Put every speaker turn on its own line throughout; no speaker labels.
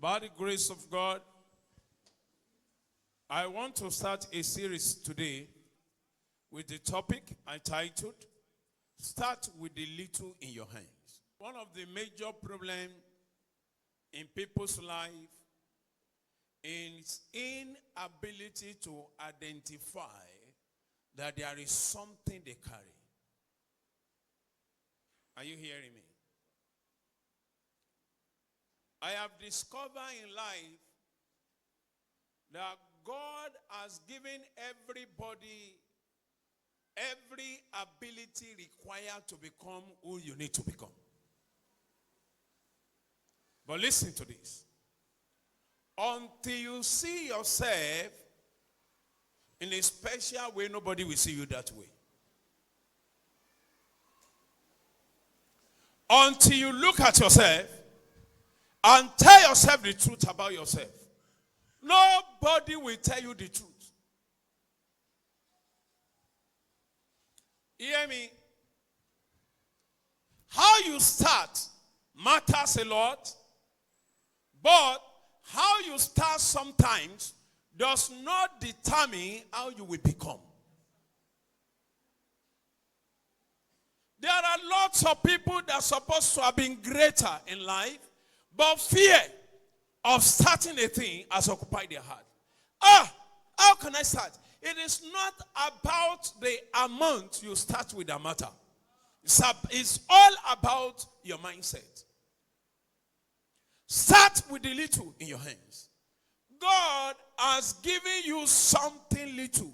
By the grace of God, I want to start a series today with the topic I titled, Start with the Little in Your Hands. One of the major problems in people's life is inability to identify that there is something they carry. Are you hearing me? I have discovered in life that God has given everybody every ability required to become who you need to become. But listen to this. Until you see yourself in a special way, nobody will see you that way. Until you look at yourself and tell yourself the truth about yourself, nobody will tell you the truth. Hear me? How you start matters a lot, but how you start sometimes does not determine how you will become. There are lots of people that are supposed to have been greater in life, but fear of starting a thing has occupied their heart. How can I start? It is not about the amount you start with that matter. It's all about your mindset. Start with the little in your hands. God has given you something little.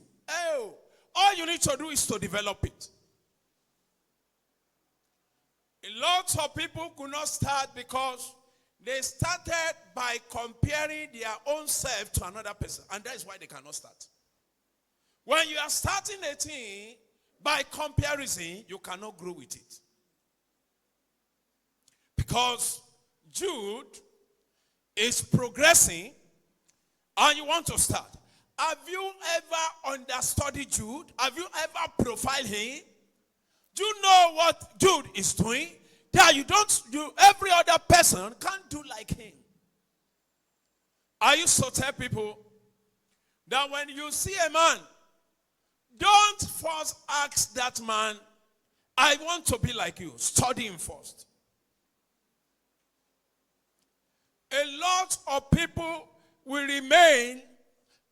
All you need to do is to develop it. A lot of people could not start because they started by comparing their own self to another person. And that is why they cannot start. When you are starting a thing by comparison, you cannot grow with it. Because Jude is progressing and you want to start. Have you ever understudied Jude? Have you ever profiled him? Do you know what Jude is doing? That every other person can't do like him. I used to tell people that when you see a man, don't first ask that man, I want to be like you. Study him first. A lot of people will remain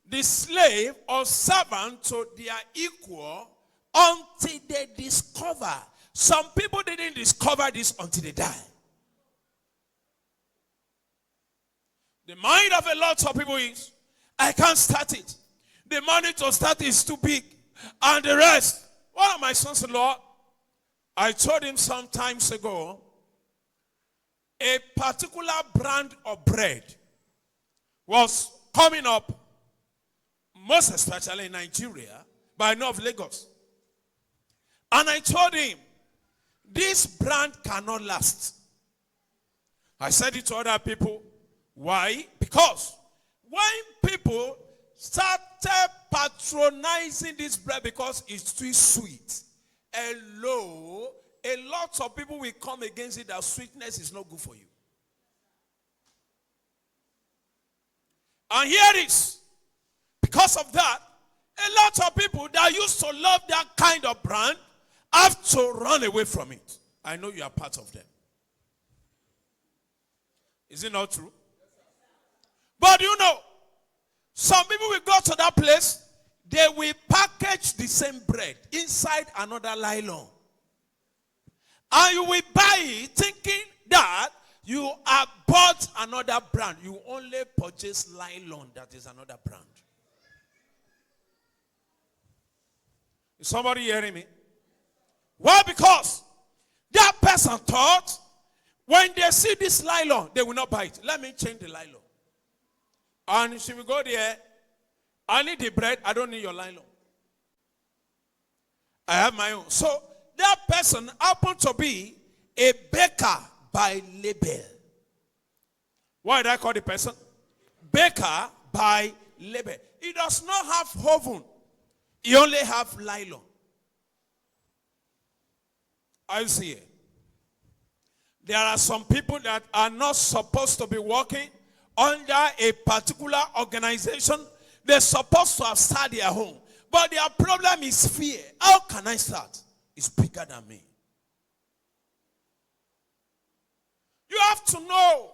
the slave or servant to their equal until they discover. Some people didn't discover this until they die. The mind of a lot of people is, I can't start it. The money to start is too big. And the rest. One of my sons-in-law, I told him some times ago, a particular brand of bread was coming up, most especially in Nigeria, by North Lagos. And I told him, this brand cannot last. I said it to other people. Why? Because when people started patronizing this bread because it's too sweet, a lot of people will come against it that sweetness is not good for you. And here it is. Because of that, a lot of people that used to love that kind of brand have to run away from it. I know you are part of them. Is it not true? But you know, some people will go to that place, they will package the same bread inside another nylon. And you will buy it thinking that you have bought another brand. You only purchase nylon that is another brand. Is somebody hearing me? Why? Because that person thought when they see this nylon, they will not buy it. Let me change the nylon. And she will go there. I need the bread. I don't need your nylon. I have my own. So that person happened to be a baker by label. Why did I call the person? Baker by label. He does not have oven. He only have nylon. I see it. There are some people that are not supposed to be working, under a particular organization. They're supposed to have started their home. But their problem is fear. How can I start? It's bigger than me. You have to know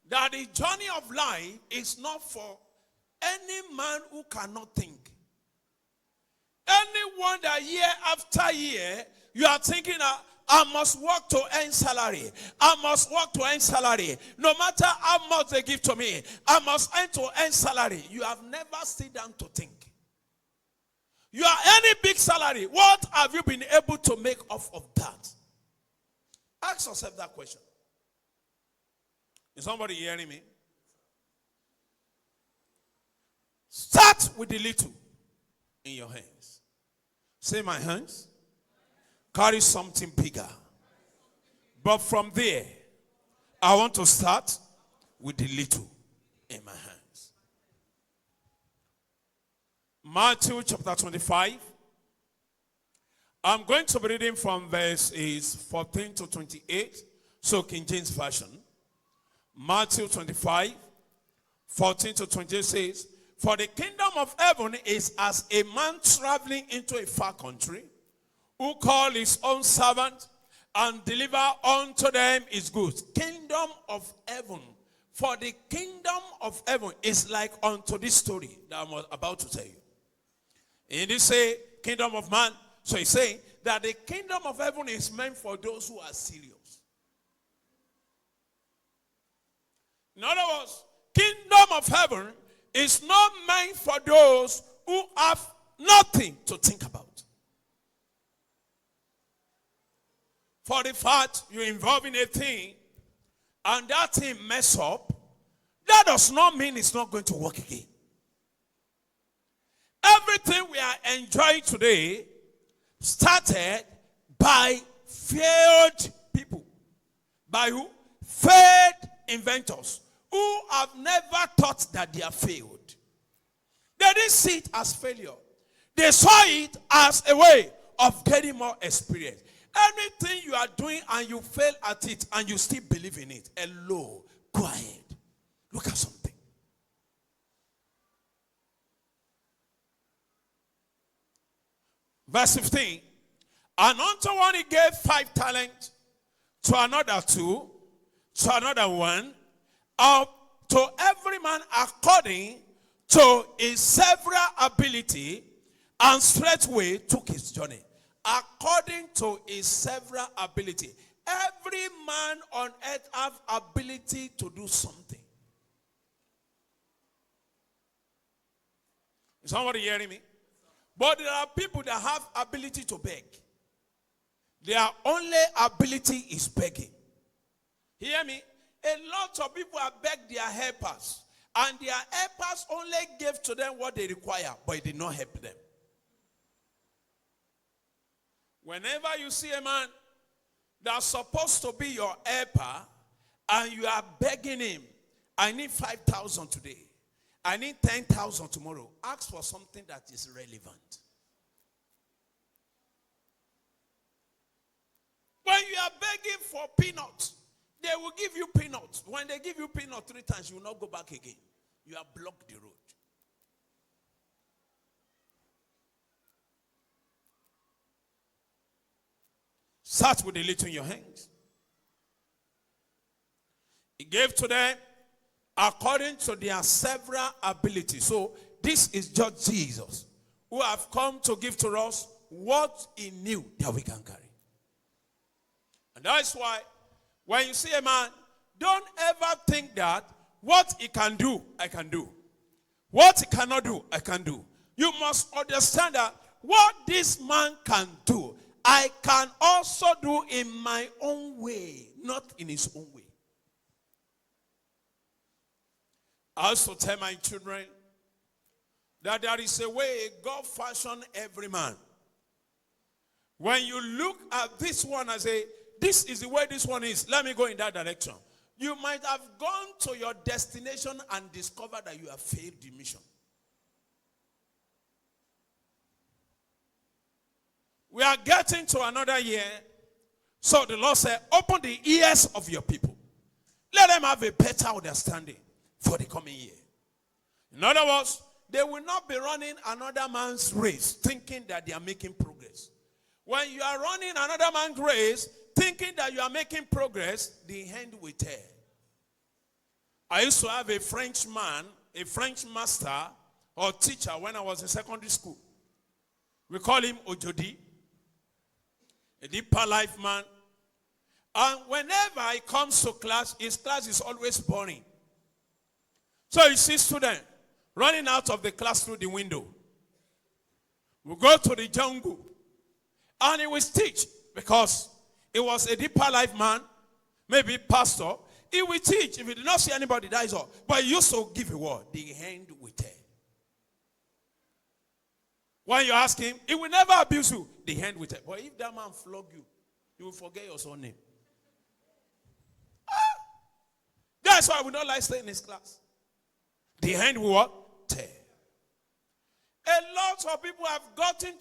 that the journey of life is not for any man who cannot think. Anyone that year after year, you are thinking, I must work to earn salary. I must work to earn salary. No matter how much they give to me, I must earn to earn salary. You have never sit down to think. You are earning big salary. What have you been able to make off of that? Ask yourself that question. Is somebody hearing me? Start with the little in your hands. Say, my hands carry something bigger. But from there, I want to start with the little in my hands. Matthew chapter 25. I'm going to be reading from verses 14 to 28. So King James Version. Matthew 25, 14 to 28 says, for the kingdom of heaven is as a man traveling into a far country, who called his own servant and deliver unto them his goods. Kingdom of heaven. For the kingdom of heaven is like unto this story that I'm about to tell you. He didn't say kingdom of man. So he's saying that the kingdom of heaven is meant for those who are serious. In other words, kingdom of heaven is not meant for those who have nothing to think about. For the fact you're involved in a thing and that thing mess up, that does not mean it's not going to work again. Everything we are enjoying today started by failed people. By who? Failed inventors who have never thought that they have failed. They didn't see it as failure. They saw it as a way of getting more experience. Anything you are doing and you fail at it and you still believe in it, hello, go ahead. Look at something. Verse 15. And unto one he gave 5 talents, to another 2, to another 1, to every man according to his several ability, and straightway took his journey. According to his several ability. Every man on earth have ability to do something. Is somebody hearing me? But there are people that have ability to beg. Their only ability is begging. Hear me? A lot of people have begged their helpers, and their helpers only gave to them what they require, but it did not help them. Whenever you see a man that's supposed to be your helper, and you are begging him, I need 5,000 today, I need 10,000 tomorrow, ask for something that is relevant. When you are begging for peanuts, they will give you peanuts. When they give you peanuts 3 times, you will not go back again. You have blocked the road. Start with the little in your hands. He gave to them according to their several abilities. So this is just Jesus, who have come to give to us what he knew that we can carry. And that's why when you see a man, don't ever think that what he can do, I can do. What he cannot do, I can do. You must understand that what this man can do, I can also do in my own way, not in his own way. I also tell my children that there is a way God fashioned every man. When you look at this one and say, this is the way this one is, let me go in that direction. You might have gone to your destination and discovered that you have failed the mission. We are getting to another year. So the Lord said, open the ears of your people. Let them have a better understanding. for the coming year. In other words, they will not be running another man's race thinking that they are making progress. When you are running another man's race thinking that you are making progress, the hand will tell. I used to have a French man, a French master or teacher when I was in secondary school. We call him Ojodi, a deeper life man. And whenever he comes to class, his class is always boring. So you see students running out of the class through the window. We go to the jungle and he will teach because he was a deeper life man, maybe pastor. He will teach. If he did not see anybody, that is all. But he used to give a word. The hand will tell. When you ask him, he will never abuse you. The hand will tell. But if that man flog you, you will forget your son name. That's why we don't like staying in his class. The hand will what? Tell. A lot of people have gotten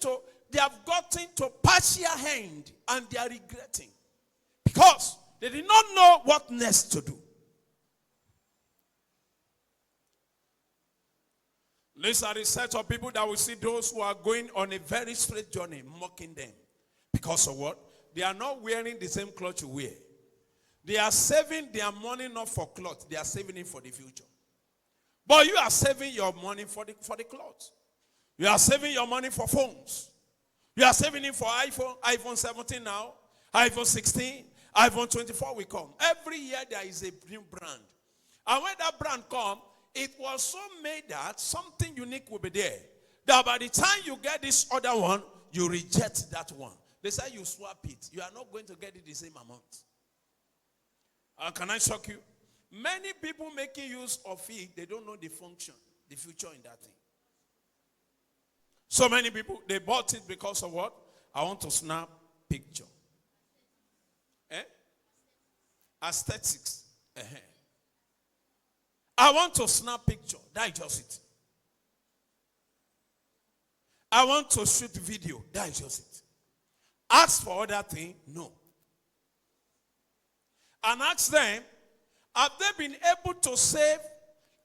to partial hand and they are regretting because they did not know what next to do. These are the set of people that will see those who are going on a very straight journey, mocking them. Because of what? They are not wearing the same clothes you wear. They are saving their money not for clothes. They are saving it for the future. But you are saving your money for the clothes. You are saving your money for phones. You are saving it for iPhone 17 now, iPhone 16, iPhone 24 will come. Every year there is a new brand. And when that brand comes, it was so made that something unique will be there. That by the time you get this other one, you reject that one. They say you swap it. You are not going to get it the same amount. Can I shock you? Many people making use of it, they don't know the function, the future in that thing. So many people, they bought it because of what? I want to snap picture. Aesthetics. I want to snap picture. That is just it. I want to shoot video. That is just it. Ask for other thing? No. And ask them, have they been able to save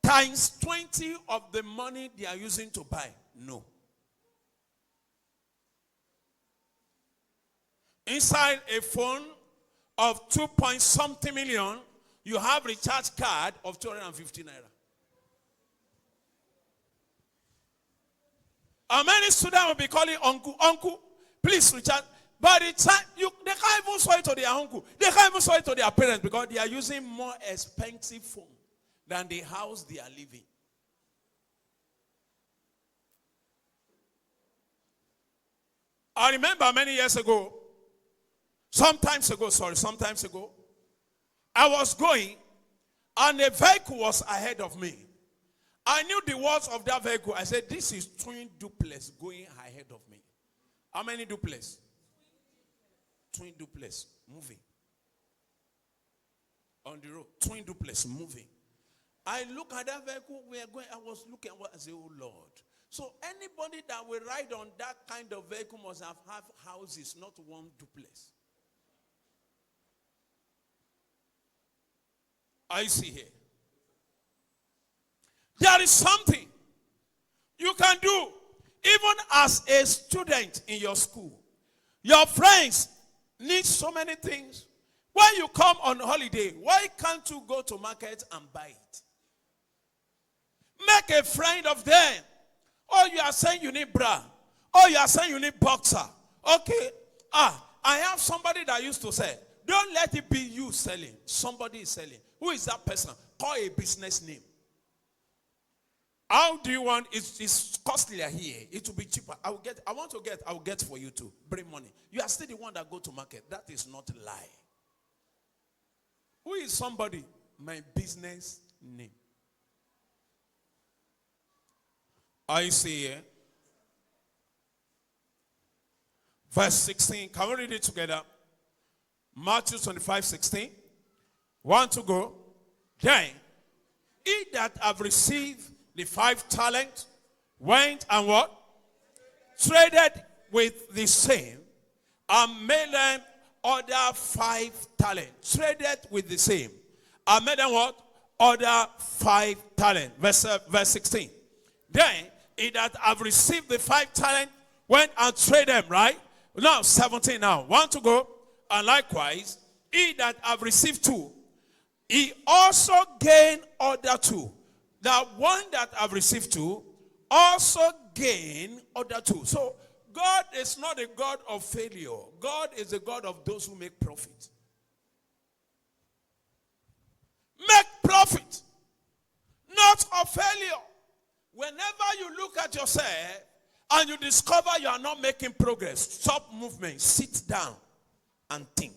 times 20 of the money they are using to buy? No. Inside a phone of 2-point-something million, you have recharge card of 250 naira. How many students will be calling uncle, please recharge? By the time they can't even show it to their uncle. They can't even show it to their parents because they are using more expensive phone than the house they are living. I remember many years ago, sometimes ago, I was going and a vehicle was ahead of me. I knew the words of that vehicle. I said, this is twin duplex going ahead of me. How many duplex? Twin duplex moving. On the road, twin duplex moving. I look at that vehicle, I was looking at what I said, oh Lord. So anybody that will ride on that kind of vehicle must have houses, not one duplex. I see here. There is something you can do even as a student in your school. Your friends need so many things. When you come on holiday, why can't you go to market and buy it? Make a friend of them. Oh, you are saying you need bra. Oh, you are saying you need boxer. Okay. I have somebody that used to say, don't let it be you selling. Somebody is selling. Who is that person? Call a business name. How do you want? It's costlier here. It will be cheaper. I will get for you to bring money. You are still the one that go to market. That is not a lie. Who is somebody? My business name. I see here. Verse 16. Can we read it together? Matthew 25:16. 1 to go. Then, he that have received the 5 talents went and what? Traded with the same and made them other 5 talents. Traded with the same. And made them what? other 5 talents. Verse 16. Then he that have received the 5 talents went and trade them, right? Now 17 now. 1 to go. And likewise, he that have received 2, he also gained other 2. The one that have received 2 also gain other 2. So God is not a God of failure. God is a God of those who make profit. Make profit, not of failure. Whenever you look at yourself and you discover you are not making progress, stop movement, sit down and think.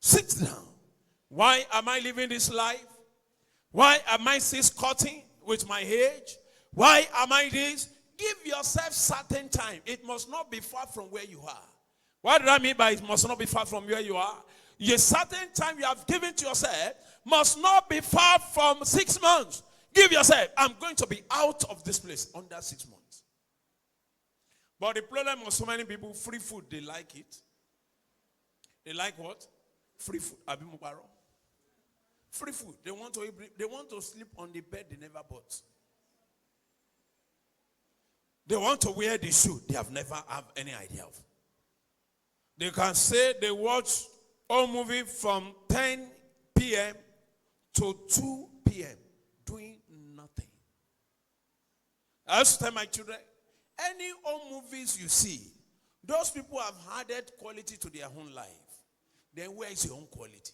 Sit down. Why am I living this life? Why am I still cutting with my age? Why am I this? Give yourself certain time. It must not be far from where you are. What do I mean by it must not be far from where you are? A certain time you have given to yourself must not be far from 6 months. Give yourself, I'm going to be out of this place under 6 months. But the problem of so many people, free food, they like it. They like what? Free food. Free food. They want to sleep on the bed they never bought. They want to wear the shoe they have never have any idea of. They can say they watch all movie from 10 p.m. to 2 p.m. doing nothing. I used to tell my children, any old movies you see, those people have added quality to their own life. Then where is your own quality?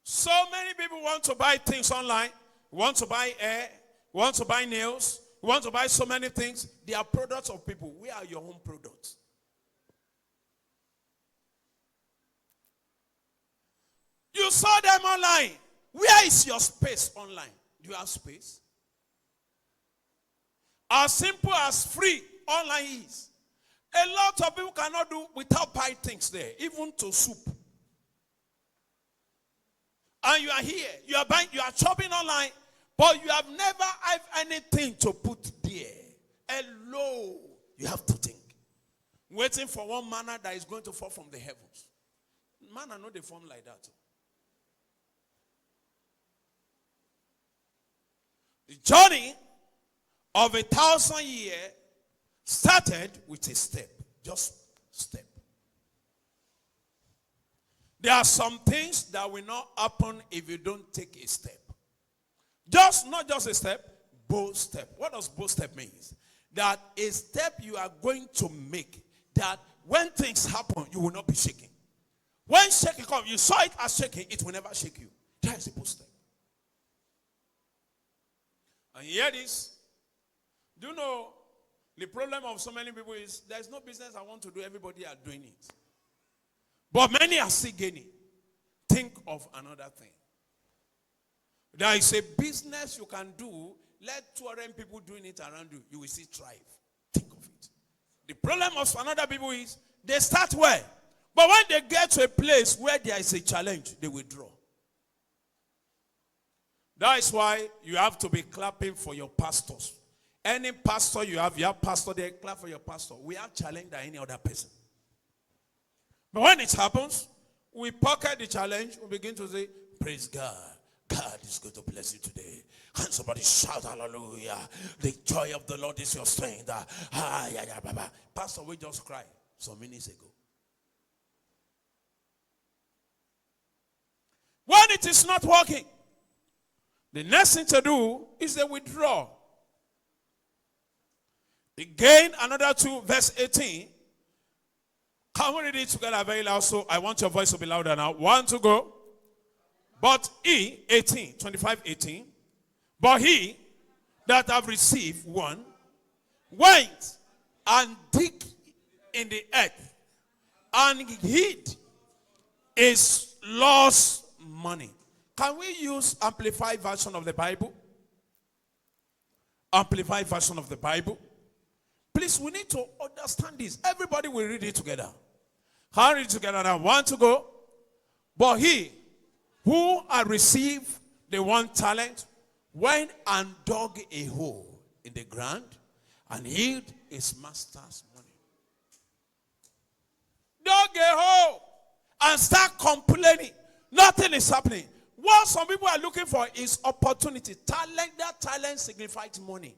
So many people want to buy things online, want to buy hair, want to buy nails, want to buy so many things. They are products of people. Where are your own products? You saw them online. Where is your space online? Do you have space? As simple as free online is. A lot of people cannot do without buying things there, even to soup. And you are here, you are buying, you are shopping online, but you have never had anything to put there. Hello, you have to think. Waiting for one manna that is going to fall from the heavens. Manna not they form like that. The journey of 1,000 years started with a step. Just step. There are some things that will not happen if you don't take a step. Not just a step, bold step. What does bold step mean? That a step you are going to make, that when things happen, you will not be shaking. When shaking comes, you saw it as shaking, it will never shake you. That is a bold step. And hear this. Do you know the problem of so many people is there is no business I want to do, everybody are doing it. But many are still gaining. Think of another thing. There is a business you can do, let 200 people doing it around you, you will still thrive. Think of it. The problem of another people is they start well, but when they get to a place where there is a challenge, they withdraw. That is why you have to be clapping for your pastors. Any pastor you have pastor there, clap for your pastor. We have challenge than any other person. But when it happens, we pocket the challenge, we begin to say, praise God. God is going to bless you today. Can somebody shout hallelujah? The joy of the Lord is your strength. Pastor, we just cried some minutes ago. When it is not working, the next thing to do is a withdraw. Again, another 2, verse 18. Can we read it together very loud? So I want your voice to be louder now. 1 to go. But he, 18, 25, 18. But he that have received 1 went and dig in the earth and hid his lost money. Can we use Amplified version of the Bible? Amplified version of the Bible. Please, we need to understand this. Everybody will read it together. Can I read it together now? 1 to go. But he who had received the 1 talent went and dug a hole in the ground and hid his master's money. Dug a hole and start complaining. Nothing is happening. What some people are looking for is opportunity. Talent, that talent signifies money.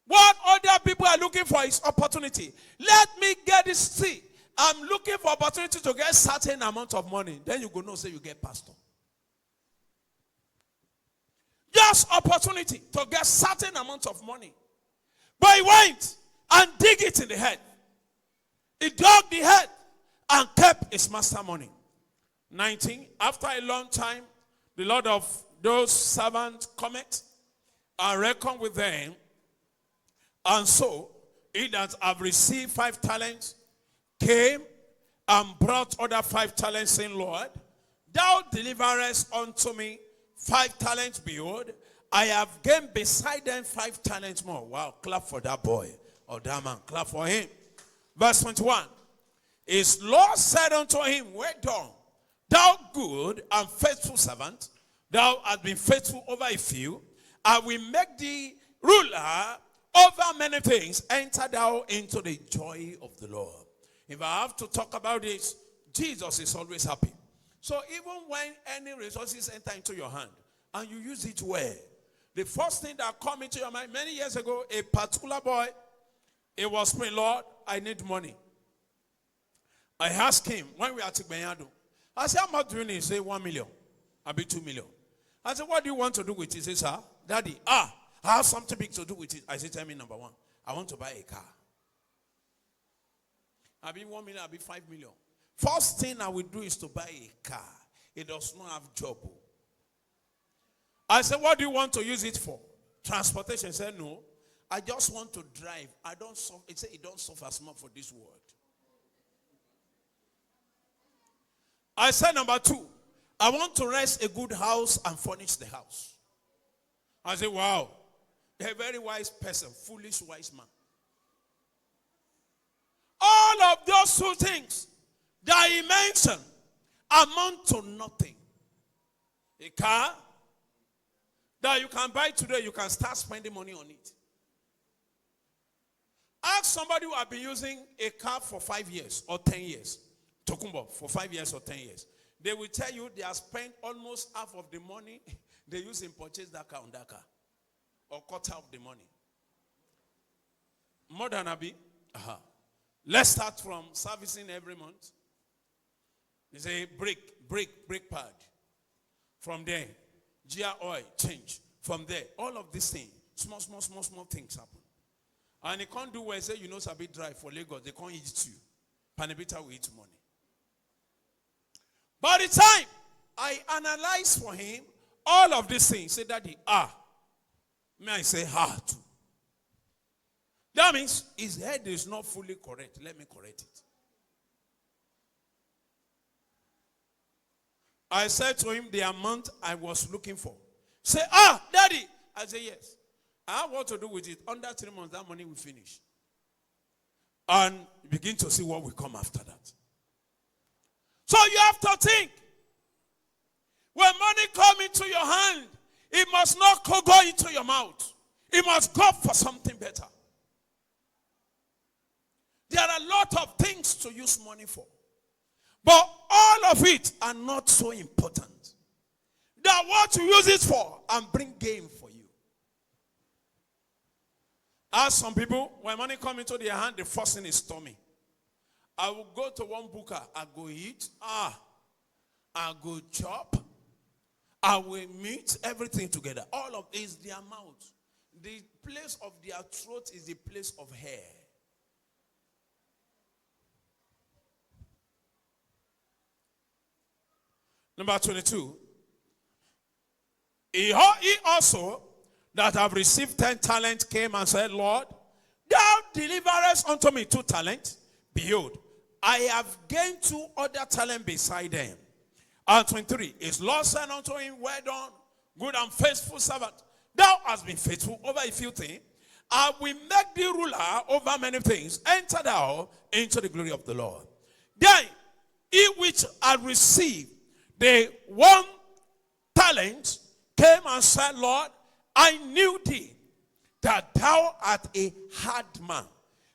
What other people are looking for is opportunity. Let me get this. See, I'm looking for opportunity to get certain amount of money. Then you go know, say you get pastor. Just opportunity to get certain amount of money. But he went and dig it in the head. He dug the head and kept his master money. 19. After a long time, the Lord of those servants cometh and reckon with them. And so, he that have received 5 talents came and brought other 5 talents, saying, Lord, thou deliverest unto me 5 talents, behold, I have gained beside them 5 talents more. Wow, clap for that boy or that man. Clap for him. Verse 21. His Lord said unto him, well done, thou good and faithful servant. Thou hast been faithful over a few. I will make thee ruler over many things. Enter thou into the joy of the Lord. If I have to talk about this, Jesus is always happy. So even when any resources enter into your hand and you use it well, the first thing that come into your mind, many years ago, a particular boy, it was praying, Lord, I need money. I asked him when we are at Benyado, I said, how much do you need? He said, 1 million. I'll be 2 million. I said, what do you want to do with it? He said, sir, Daddy, I have something big to do with it. I said, tell me number 1. I want to buy a car. I'll be 1 million, I'll be 5 million. First thing I will do is to buy a car. It does not have job. I said, what do you want to use it for? Transportation. He said, no. I just want to drive. I don't suffer. He said, it don't suffer as much for this world. I said, number 2, I want to rent a good house and furnish the house. I said, wow, a very wise person, foolish wise man. All of those 2 things that he mentioned amount to nothing. A car that you can buy today, you can start spending money on it. Ask somebody who has been using a car for 5 years or 10 years. Tokumbo, for 5 years or 10 years. They will tell you they have spent almost half of the money they use in purchase that car on that car. Or quarter of the money. More than Abi. Let's start from servicing every month. They say brake pad. From there, gear oil, change. From there, all of these things, small things happen. And they can't do well, say, you know, Sabi drive for Lagos, they can't eat you. Panabita will eat money. By the time I analyze for him all of these things, say, Daddy, may I say too. That means his head is not fully correct. Let me correct it. I said to him the amount I was looking for. Say, Daddy. I say, yes. I have what to do with it. Under 3 months, that money will finish. And begin to see what will come after that. So you have to think. When money comes into your hand, it must not go into your mouth. It must go for something better. There are a lot of things to use money for. But all of it are not so important. That what you use it for and bring gain for you. As some people, when money comes into their hand, the first thing is stormy. I will go to one booker, I go eat, I go chop, I will meet everything together. All of it is their mouth. The place of their throat is the place of hair. Number 22. He also that have received 10 talents came and said, Lord, thou deliverest unto me 2 talents. Behold, I have gained 2 other talents beside them. And 23. His Lord said unto him, well done, good and faithful servant. Thou hast been faithful over a few things. I will make thee ruler over many things. Enter thou into the glory of the Lord. Then he which had received the 1 talent came and said, Lord, I knew thee, that thou art a hard man,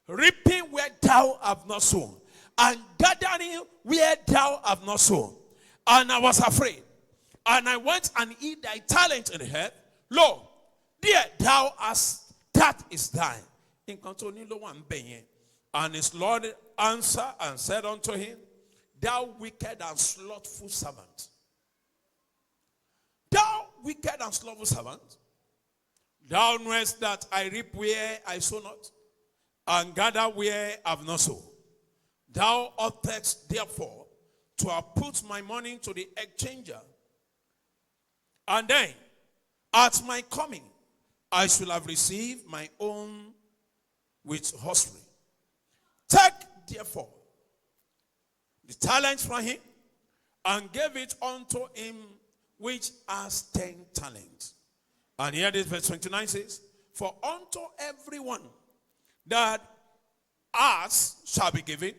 reaping where thou hast not sown, and gathering where thou hast not sown. And I was afraid. And I went and hid thy talent in the earth. Lo, there thou hast, that is thine. And his Lord answered and said unto him, thou wicked and slothful servant. Thou wicked and slothful servant. Thou knowest that I reap where I sow not, and gather where I have not sown. Thou oughtest therefore to have put my money to the exchanger, and then at my coming I should have received my own with hosiery. Take therefore the talent from him, and gave it unto him which has 10 talents. And here this verse 29 says, for unto everyone that has shall be given,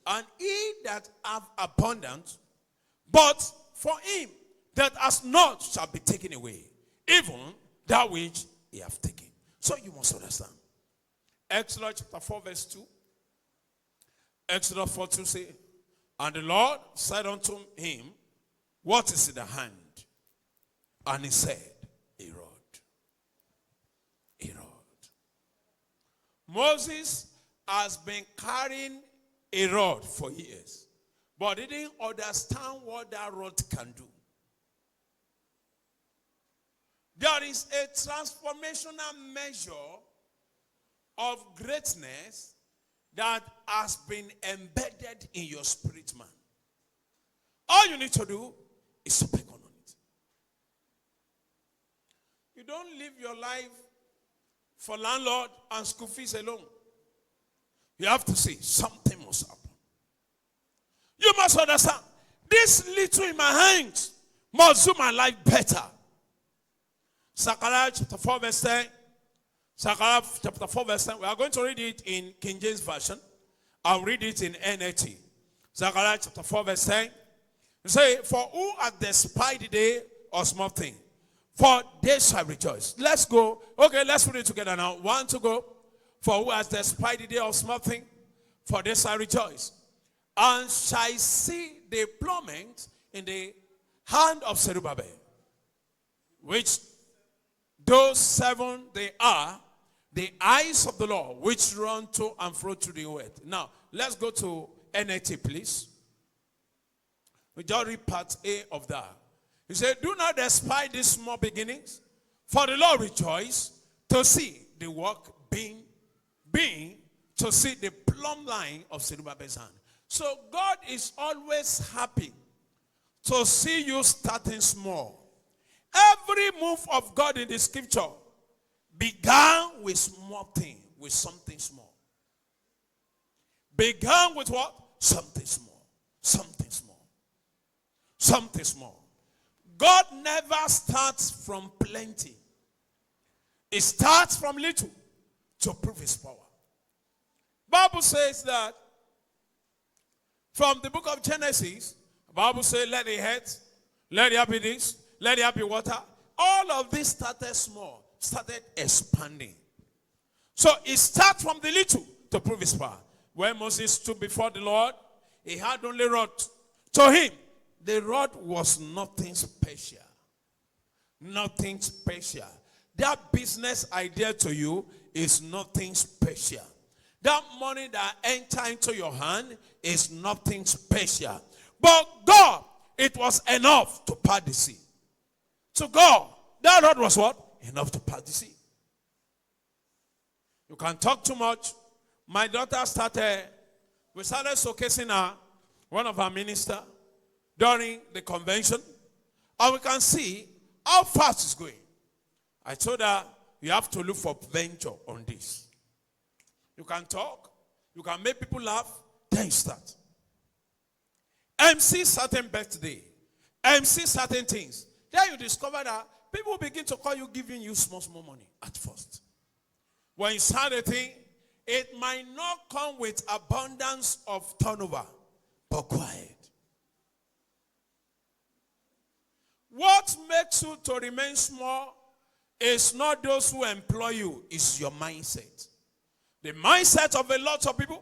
and he that have abundance, but for him that has not shall be taken away, even that which he hath taken. So you must understand. Exodus chapter 4 verse 2. Exodus 4:2 says, and the Lord said unto him, what is in the hand? And he said, a rod. A rod. Moses has been carrying a rod for years, but he didn't understand what that rod can do. There is a transformational measure of greatness that has been embedded in your spirit man. All you need to do is speak on it. You don't live your life for landlord and school fees alone. You have to see something must happen. You must understand, this little in my hands must do my life better. Zechariah chapter 4 verse 10. Zechariah chapter 4 verse 10. We are going to read it in King James Version. I'll read it in NLT. Zechariah chapter 4 verse 10. You say, for who hath despised the day of small thing? For they shall rejoice. Let's go. Okay, let's read it together now. 1 to go. For who hath despised the day of small thing? For they shall rejoice. And shall see the plummet in the hand of Zerubbabel, which those 7 they are, the eyes of the Lord, which run to and fro to the earth. Now, let's go to NLT, please. We just read part A of that. He said, do not despise these small beginnings, for the Lord rejoice to see the work being to see the plumb line of Zerubbabel's hand. So God is always happy to see you starting small. Every move of God in the scripture began with small thing, with something small. Began with what? Something small. Something small. Something small. God never starts from plenty. It starts from little to prove his power. Bible says that from the book of Genesis, the Bible says, let the earth, let there be this, let there be water. All of this started small, started expanding. So it starts from the little to prove his power. When Moses stood before the Lord, he had only rod. To him, the rod was nothing special. Nothing special. That business idea to you is nothing special. That money that entered into your hand is nothing special. But God, it was enough to part the sea. To God, that rod was what? Enough to part the sea. You can talk too much. My daughter we started showcasing her, one of our ministers, during the convention. And we can see how fast it's going. I told her, you have to look for venture on this. You can talk, you can make people laugh, then you start. MC certain birthday, MC certain things. Then you discover that people begin to call you, giving you small money at first. When you start a thing, it might not come with abundance of turnover, but quiet. What makes you to remain small is not those who employ you, it's your mindset. The mindset of a lot of people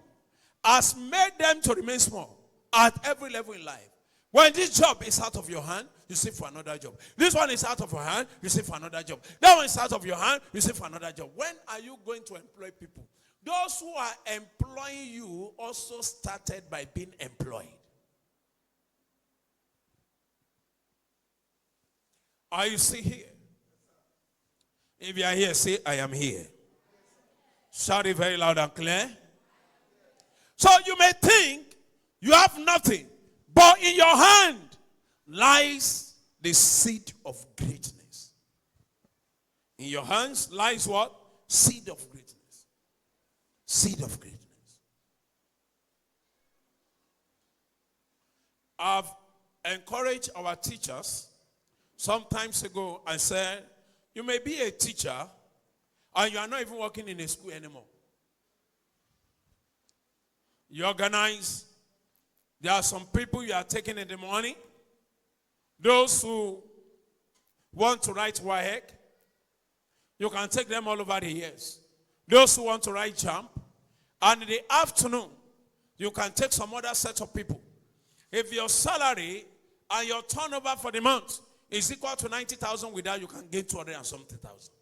has made them to remain small at every level in life. When this job is out of your hand, you seek for another job. This one is out of your hand, you seek for another job. That one is out of your hand, you seek for another job. When are you going to employ people? Those who are employing you also started by being employed. Are you still here? If you are here, say, I am here. Shout it very loud and clear. So you may think you have nothing, but in your hand lies the seed of greatness. In your hands lies what? Seed of greatness. Seed of greatness. I've encouraged our teachers some times ago. I said, you may be a teacher and you are not even working in a school anymore. You organize. There are some people you are taking in the morning. Those who want to write WAEC, you can take them all over the years. Those who want to write JAMB, and in the afternoon, you can take some other set of people. If your salary and your turnover for the month is equal to 90,000, with that you can gain 200 and something thousand.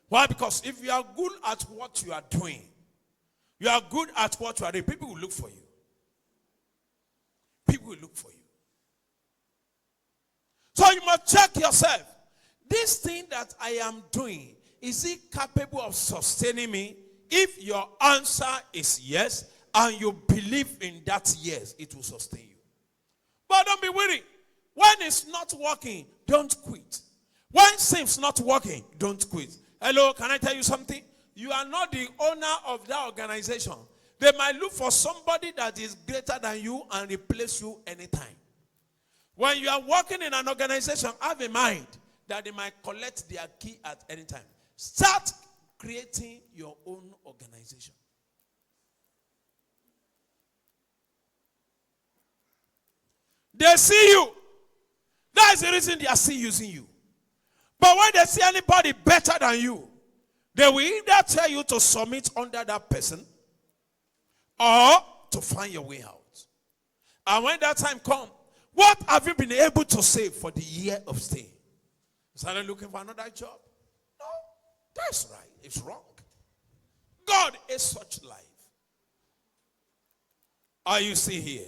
Why? Because if you are good at what you are doing, you are good at what you are doing, people will look for you. People will look for you. So you must check yourself. This thing that I am doing, is it capable of sustaining me? If your answer is yes, and you believe in that yes, it will sustain you. But don't be weary. When it's not working, don't quit. When it seems not working, don't quit. Hello, can I tell you something? You are not the owner of that organization. They might look for somebody that is greater than you and replace you anytime. When you are working in an organization, have in mind that they might collect their key at any time. Start creating your own organization. They see you. That is the reason they are still using you. But when they see anybody better than you, they will either tell you to submit under that person or to find your way out. And when that time comes, what have you been able to save for the year of stay? Started looking for another job? No, that's right. It's wrong. God is such life. Are you still here?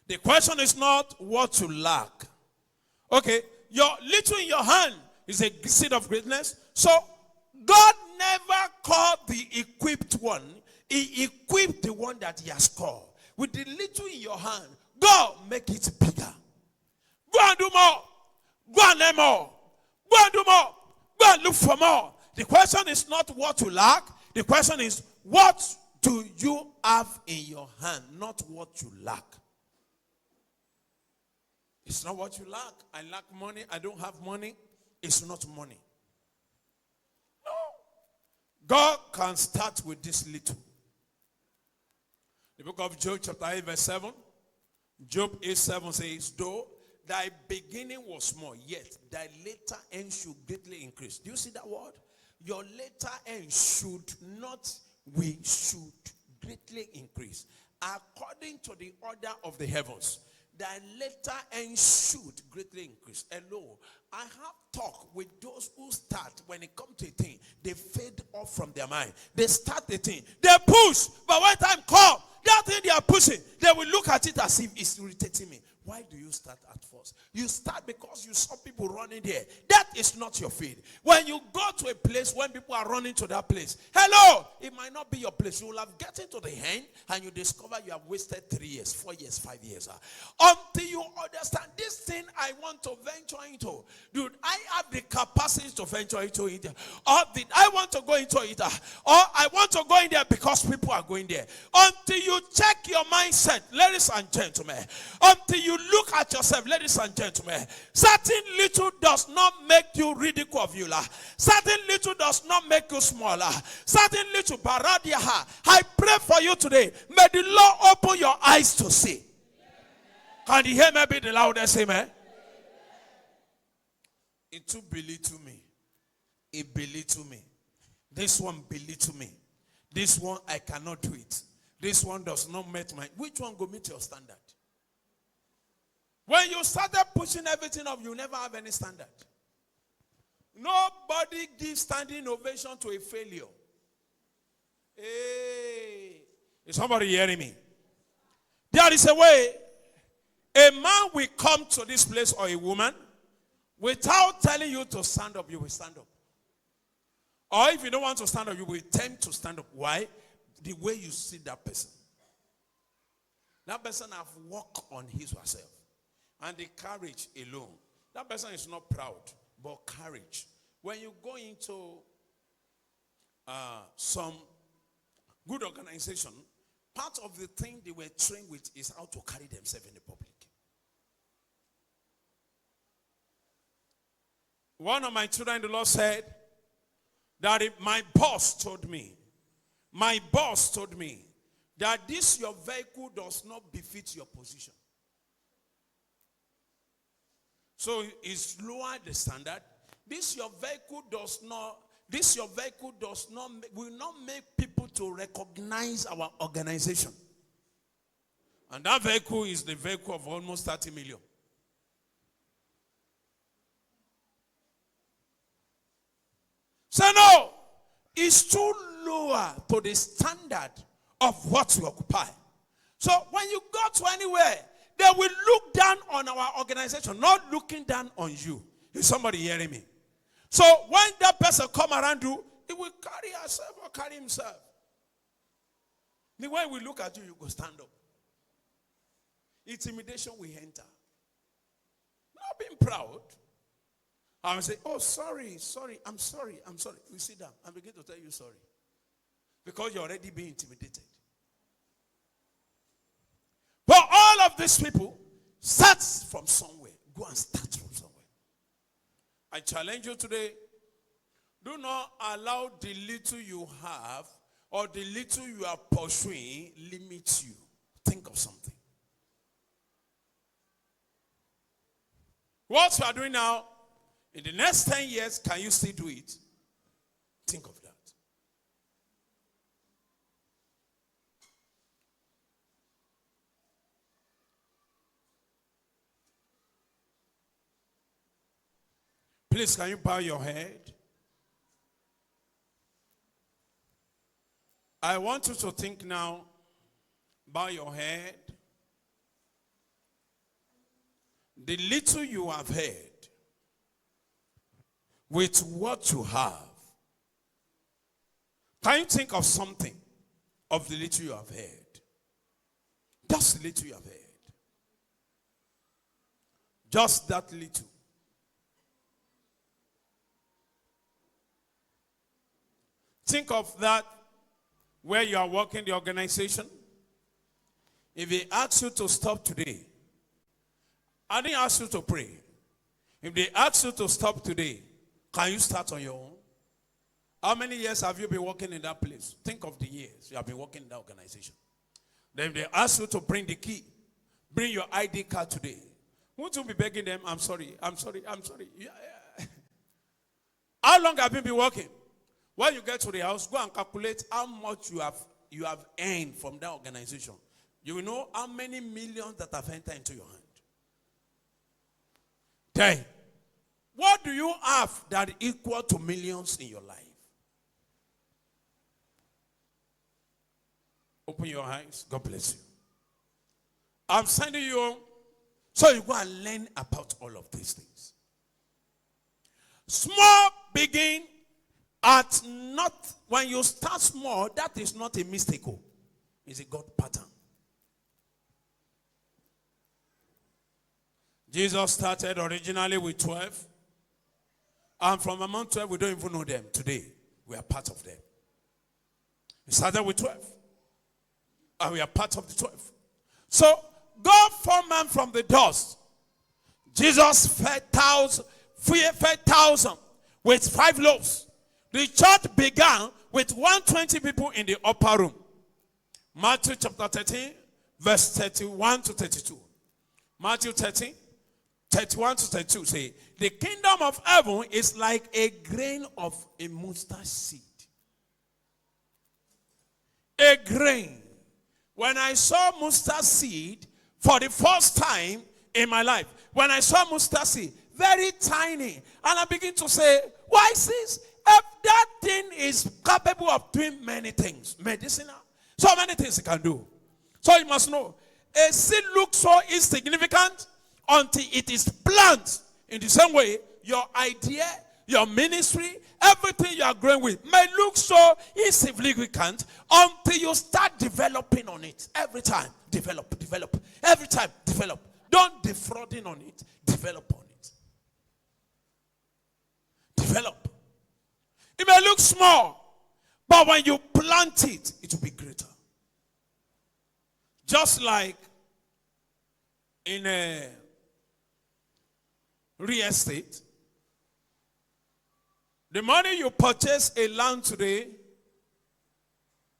The question is not what you lack. Okay, your little in your hand is a seed of greatness. So God never called the equipped one. He equipped the one that he has called. With the little in your hand, God make it bigger. Go and do more. Go and learn more. Go and do more. Go and look for more. The question is not what you lack. The question is, what do you have in your hand? Not what you lack. It's not what you lack. I lack money. I don't have money. It's not money. No. God can start with this little. The book of Job chapter 8 verse 7. Job 8:7 says, though thy beginning was small, yet thy later end should greatly increase. Do you see that word? Your later end should not, we should greatly increase. According to the order of the heavens, thy later end should greatly increase. Hello, I have talked with those who start, when it comes to a thing, they fade off from their mind. They start the thing, they push, but when time comes, that thing they are pushing, they will look at it as if it's irritating me. Why do you start at first? You start because you saw people running there. That is not your field. When you go to a place when people are running to that place, hello, it might not be your place. You will have gotten to the end and you discover you have wasted 3 years, 4 years, 5 years. Until you understand this thing I want to venture into. Dude, I have the capacity to venture into it. Or did I want to go into it? Or I want to go in there because people are going there. Until you check your mindset, ladies and gentlemen. Until you look at yourself, ladies and gentlemen, certain little does not make you ridicule of you. Certain little does not make you smaller. Certain little, I pray for you today. May the Lord open your eyes to see. Can you hear me? Be the loudest amen. It too belittle me. It belittle me. This one belittle me. This one, I cannot do it. This one does not meet my... Which one go meet your standard? When you started pushing everything up, you never have any standard. Nobody gives standing ovation to a failure. Hey, is somebody hearing me? There is a way a man will come to this place, or a woman, without telling you to stand up, you will stand up. Or if you don't want to stand up, you will attempt to stand up. Why? The way you see that person. That person have worked on his or herself. And the courage alone. That person is not proud, but courage. When you go into some good organization, part of the thing they were trained with is how to carry themselves in the public. One of my children in the Lord said that my boss told me that this your vehicle does not befit your position. So it's lower the standard. This your vehicle will not make people to recognize our organization. And that vehicle is the vehicle of almost 30 million. So no, it's too lower to the standard of what we occupy. So when you go to anywhere, they will look down on our organization, not looking down on you. Is somebody hearing me? So when that person come around you, he will carry herself or carry himself. The way we look at you, you go stand up. Intimidation will enter. Not being proud. I will say, oh, sorry, I'm sorry. We sit down and begin to tell you sorry. Because you're already being intimidated. But all of these people start from somewhere. Go and start from somewhere. I challenge you today. Do not allow the little you have or the little you are pursuing limit you. Think of something. What you are doing now, in the next 10 years, can you still do it? Think of that. Please, can you bow your head? I want you to think now. Bow your head. The little you have heard, with what you have, can you think of something of the little you have heard? Just the little you have heard. Just that little. Think of that where you are working the organization. If they ask you to stop today, I didn't ask you to pray. If they ask you to stop today, can you start on your own? How many years have you been working in that place? Think of the years you have been working in that organization. Then if they ask you to bring the key, bring your ID card today. Won't you be begging them, I'm sorry. Yeah. How long have you been working? When you get to the house, go and calculate how much you have earned from that organization. You will know how many millions that have entered into your hand. Then, what do you have that equal to millions in your life? Open your eyes. God bless you. I'm sending you home so you go and learn about all of these things. Small begin at not, when you start small, that is not a mistake. It's a God pattern. Jesus started originally with 12. And from among 12, we don't even know them. Today, we are part of them. He started with 12. And we are part of the 12. So, God formed man from the dust. Jesus fed 1,000 with 5 loaves. The church began with 120 people in the upper room. Matthew chapter 13, verse 31 to 32. Matthew 13, 31 to 32 say, the kingdom of heaven is like a grain of a mustard seed. a grain. When I saw mustard seed for the first time in my life, when I saw mustard seed, very tiny, and I begin to say, why is this? If that thing is capable of doing many things, medicinal, so many things it can do. So you must know, a seed looks so insignificant until it is planted. In the same way, your idea, your ministry, everything you are growing with may look so insignificant until you start developing on it. Every time, develop. Every time, develop. Don't defrauding on it. Develop on it. Develop. It may look small, but when you plant it, it will be greater. Just like in a real estate, the money you purchase a land today,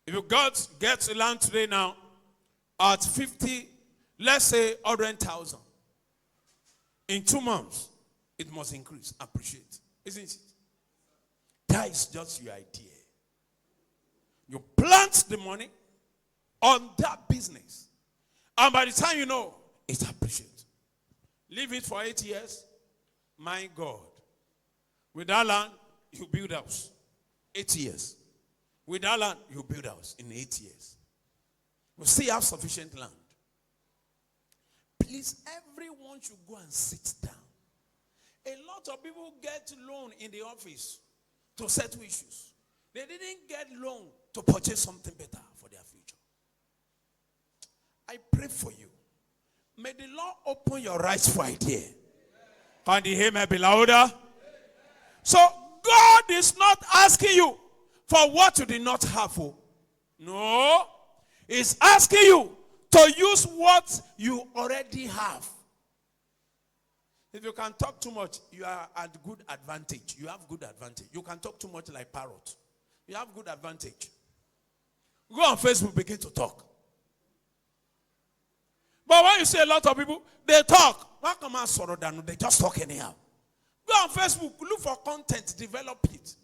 if you get a land today now at 50, let's say 100,000, in 2 months, it must increase, appreciate, isn't it? That is just your idea. You plant the money on that business, and by the time you know, it appreciates. Leave it for 8 years, my God. With that land, you build house. 8 years. With that land, you build house in 8 years. We still have sufficient land. Please, everyone should go and sit down. A lot of people get loan in the office to settle issues. They didn't get loan to purchase something better for their future. I pray for you. May the Lord open your eyes for idea. Can the amen be louder? So God is not asking you for what you did not have. No. He's asking you to use what you already have. If you can talk too much, you are at good advantage. You have good advantage. You can talk too much like parrot. You have good advantage. Go on Facebook, begin to talk. But when you see a lot of people, they talk. They just talk anyhow. Go on Facebook, look for content, develop it.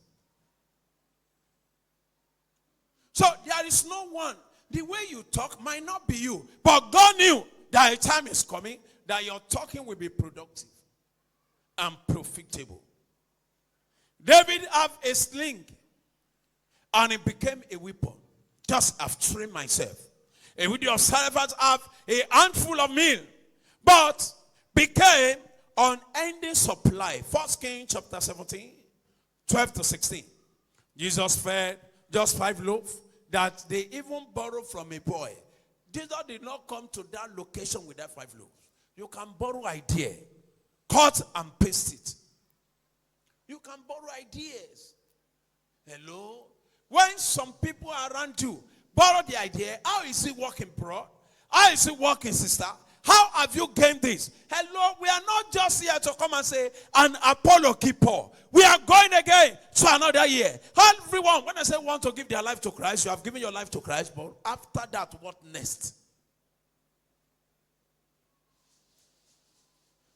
So there is no one. The way you talk might not be you. But God knew that a time is coming that your talking will be productive and profitable. David had a sling and it became a weapon. Just I've trained myself. And with your servants have a handful of meal, but became unending supply. 1 Kings chapter 17, 12 to 16. Jesus fed just 5 loaves that they even borrowed from a boy. Jesus did not come to that location with that 5 loaves. You can borrow idea, cut and paste it. You can borrow ideas. Hello? When some people around you borrow the idea, how is it working, bro? How is it working, sister? How have you gained this? Hello, we are not just here to come and say, an Apollo keeper. We are going again to another year. Everyone, when I say want to give their life to Christ, you have given your life to Christ, but after that, what next?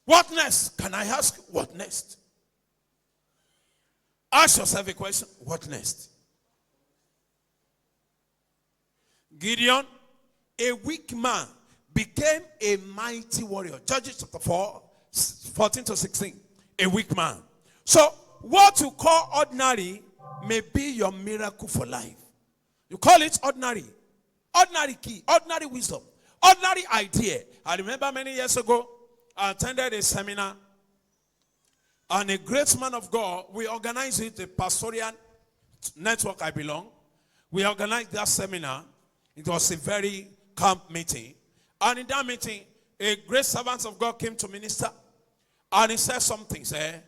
What next? Can I ask, what next? Ask yourself a question, what next? Gideon, a weak man, became a mighty warrior. Judges chapter 4, 14 to 16. A weak man. So, what you call ordinary may be your miracle for life. You call it ordinary. Ordinary key, ordinary wisdom, ordinary idea. I remember many years ago, I attended a seminar, and a great man of God, we organized it, the pastoral network I belong. We organized that seminar. It was a very camp meeting. And in that meeting, a great servant of God came to minister. And he said something, said,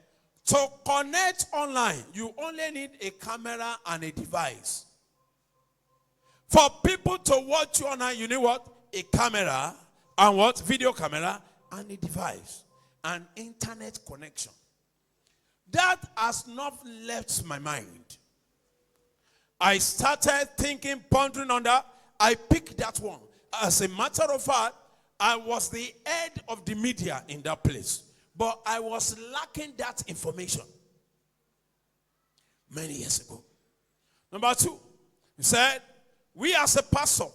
to connect online, you only need a camera and a device. For people to watch you online, you need what? A camera and what? Video camera and a device. An internet connection. That has not left my mind. I started thinking, pondering on that. I picked that one. As a matter of fact, I was the head of the media in that place. But I was lacking that information many years ago. Number 2, he said, we as a pastor,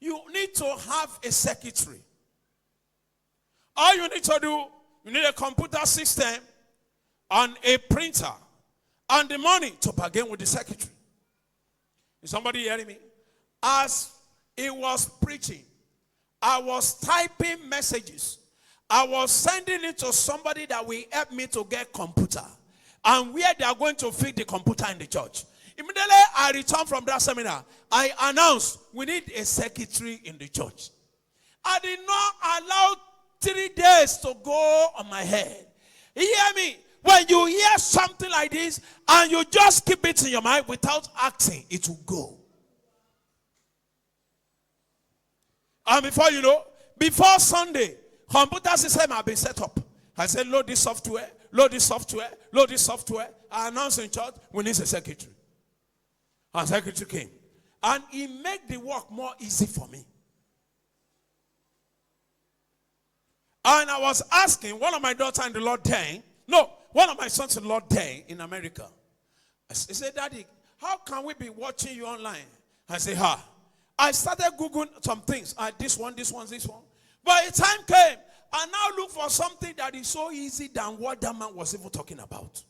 you need to have a secretary. All you need to do, you need a computer system and a printer and the money to bargain with the secretary. Is somebody hearing me? As he was preaching, I was typing messages. I was sending it to somebody that will help me to get computer and where they are going to fit the computer in the church. Immediately I returned from that seminar, I announced we need a secretary in the church. I did not allow 3 days to go on my head. You hear me? When you hear something like this and you just keep it in your mind without acting, it will go. And before you know, before Sunday, computer system have been set up. I said, load this software, load this software, load this software. I announced in church, we need a secretary. And secretary came. And he made the work more easy for me. And I was asking one of my daughters in the Lord then, one of my sons in the Lord then in America. He said, Daddy, how can we be watching you online? I said, I started Googling some things. This one. But a time came, I now look for something that is so easy than what that man was even talking about.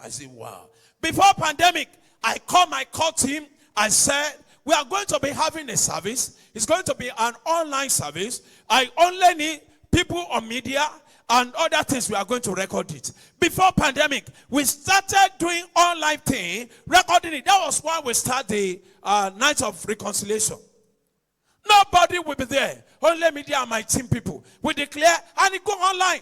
I said, wow. Before pandemic, I called him. I said, we are going to be having a service. It's going to be an online service. I only need people on media and other things. We are going to record it. Before pandemic, we started doing online thing, recording it. That was why we started the Night of Reconciliation. Nobody will be there. Only media and my team people. We declare and it go online.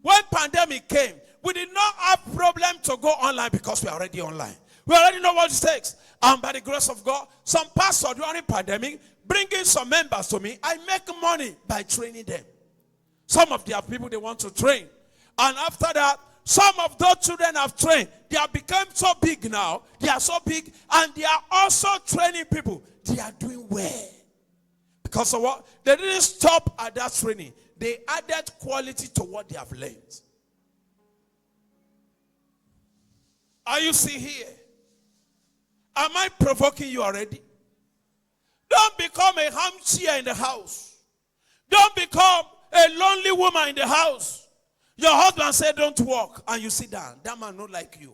When pandemic came, we did not have problem to go online because we are already online. We already know what it takes. And by the grace of God, some pastor during pandemic bringing some members to me. I make money by training them. Some of their people they want to train. And after that, some of those children have trained. They have become so big now. They are so big. And they are also training people. They are doing well. Because of what? They didn't stop at that training. They added quality to what they have learned. Are you still here? Am I provoking you already? Don't become a armchair in the house. Don't become a lonely woman in the house. Your husband said don't walk and you sit down. That man not like you.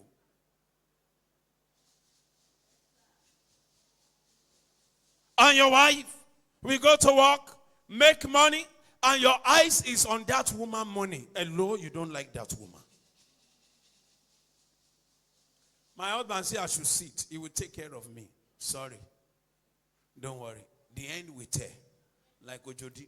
And your wife will go to work, make money, and your eyes is on that woman money. Hello, you don't like that woman. My husband said I should sit. He will take care of me. Sorry. Don't worry. The end will tell. Like Ojodi.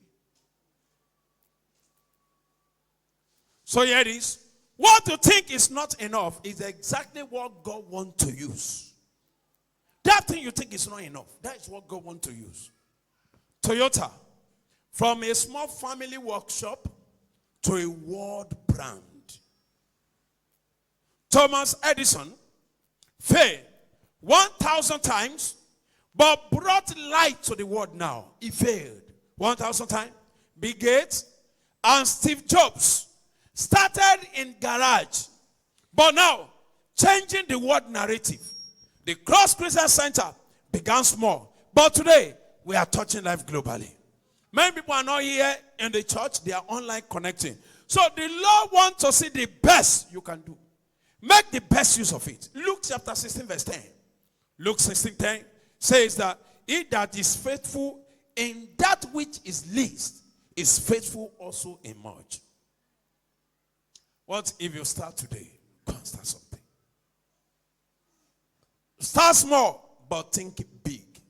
So here it is. What you think is not enough is exactly what God wants to use. That thing you think is not enough, that is what God wants to use. Toyota, from a small family workshop to a world brand. Thomas Edison failed 1,000 times, but brought light to the world now. He failed 1,000 times. Bill Gates and Steve Jobs started in garage, but now changing the world narrative. The Cross Christian Center began small, but today we are touching life globally. Many people are not here in the church, they are online connecting. So the Lord wants to see the best you can do. Make the best use of it. Luke chapter 16 verse 10. Luke 16:10 says that he that is faithful in that which is least is faithful also in much. What if you start today? Go and start something. Start small, but think big.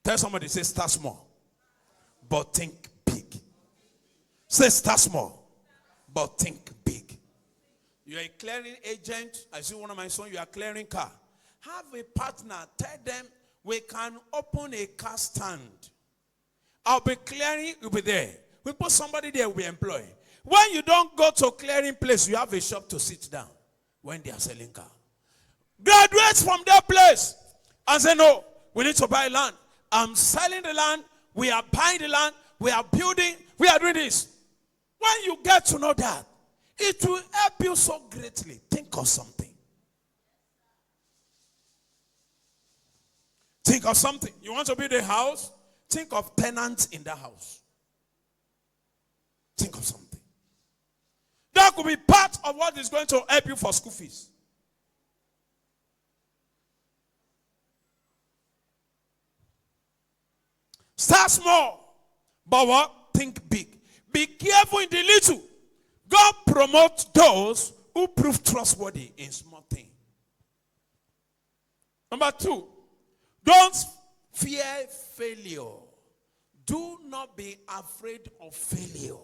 Tell somebody, say start small, but think big. Say start small, but think big. You are a clearing agent. I see one of my sons, you are clearing car. Have a partner. Tell them we can open a car stand. I'll be clearing, you'll be there. We put somebody there, we employ. When you don't go to clearing place, you have a shop to sit down when they are selling car. Graduates from that place and say, no, we need to buy land. I'm selling the land. We are buying the land. We are building. We are doing this. When you get to know that, it will help you so greatly. Think of something. Think of something. You want to build a house? Think of tenants in that house. Think of something. That could be part of what is going to help you for school fees. Start small, but what? Think big. Be careful in the little. God promotes those who prove trustworthy in small things. Number 2, don't fear failure. Do not be afraid of failure.